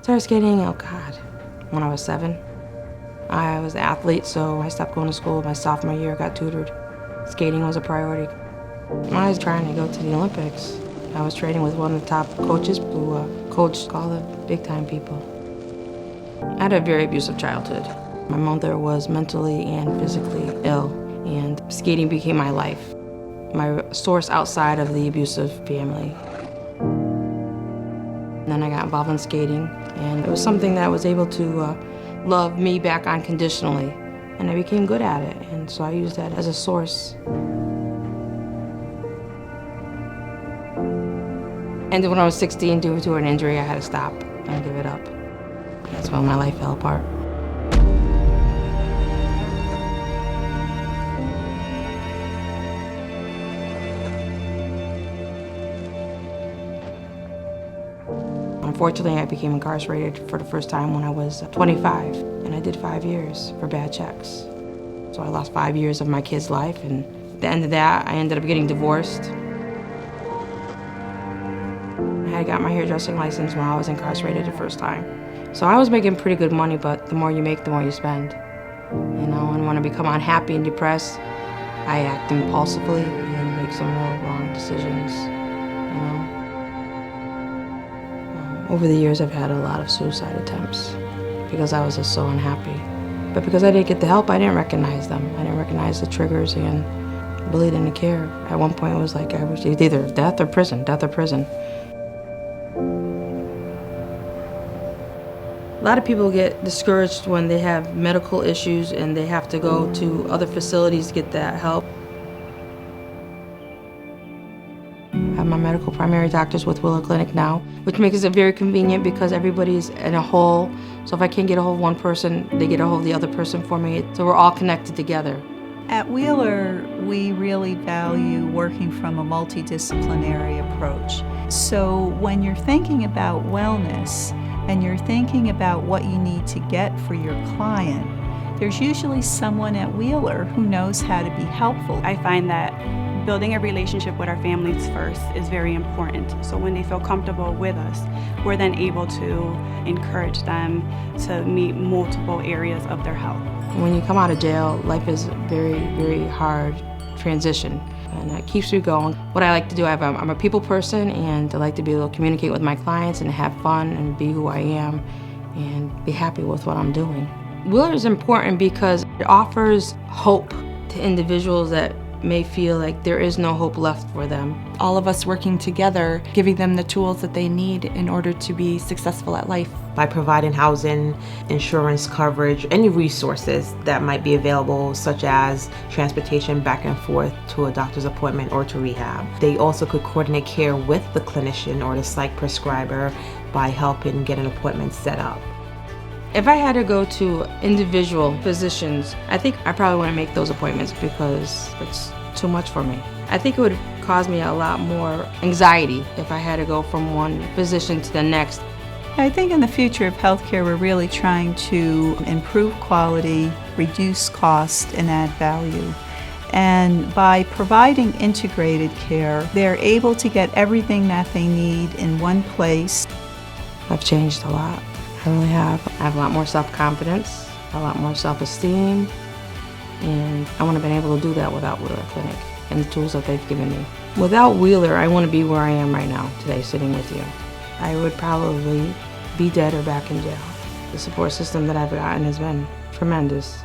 Started skating, oh God, when I was 7. I was an athlete, so I stopped going to school my sophomore year, got tutored. Skating was a priority. I was trying to go to the Olympics. I was training with one of the top coaches who coached all the big-time people. I had a very abusive childhood. My mother was mentally and physically ill, and skating became my life, my source outside of the abusive family. And then I got involved in skating, and it was something that was able to love me back unconditionally, and I became good at it, and so I used that as a source. And then when I was 16, due to an injury, I had to stop and give it up. That's when my life fell apart. Unfortunately, I became incarcerated for the first time when I was 25, and I did 5 years for bad checks. So I lost 5 years of my kid's life, and at the end of that, I ended up getting divorced. I got my hairdressing license when I was incarcerated the first time. So I was making pretty good money, but the more you make, the more you spend. You know, and when I become unhappy and depressed, I act impulsively and make some real wrong decisions, you know. Over the years, I've had a lot of suicide attempts because I was just so unhappy. But because I didn't get the help, I didn't recognize them. I didn't recognize the triggers and really didn't care. At one point, it was like I was either death or prison, death or prison. A lot of people get discouraged when they have medical issues and they have to go to other facilities to get that help. I have my medical primary doctors with Willow Clinic now, which makes it very convenient because everybody's in a hole. So if I can't get a hold of one person, they get a hold of the other person for me. So we're all connected together. At Wheeler, we really value working from a multidisciplinary approach. So when you're thinking about wellness and you're thinking about what you need to get for your client, there's usually someone at Wheeler who knows how to be helpful. I find that building a relationship with our families first is very important. So when they feel comfortable with us, we're then able to encourage them to meet multiple areas of their health. When you come out of jail, life is a very, very hard transition, and it keeps me going. What I like to do, I'm a people person, and I like to be able to communicate with my clients and have fun and be who I am and be happy with what I'm doing. Wheeler is important because it offers hope to individuals that may feel like there is no hope left for them. All of us working together, giving them the tools that they need in order to be successful at life. By providing housing, insurance coverage, any resources that might be available, such as transportation back and forth to a doctor's appointment or to rehab. They also could coordinate care with the clinician or the psych prescriber by helping get an appointment set up. If I had to go to individual physicians, I think I probably wouldn't make those appointments because it's too much for me. I think it would cause me a lot more anxiety if I had to go from one physician to the next. I think in the future of healthcare, we're really trying to improve quality, reduce cost, and add value. And by providing integrated care, they're able to get everything that they need in one place. I've changed a lot. I really have. I have a lot more self-confidence, a lot more self-esteem, and I wouldn't have been able to do that without Wheeler Clinic and the tools that they've given me. Without Wheeler, I wouldn't be where I am right now, today, sitting with you. I would probably be dead or back in jail. The support system that I've gotten has been tremendous.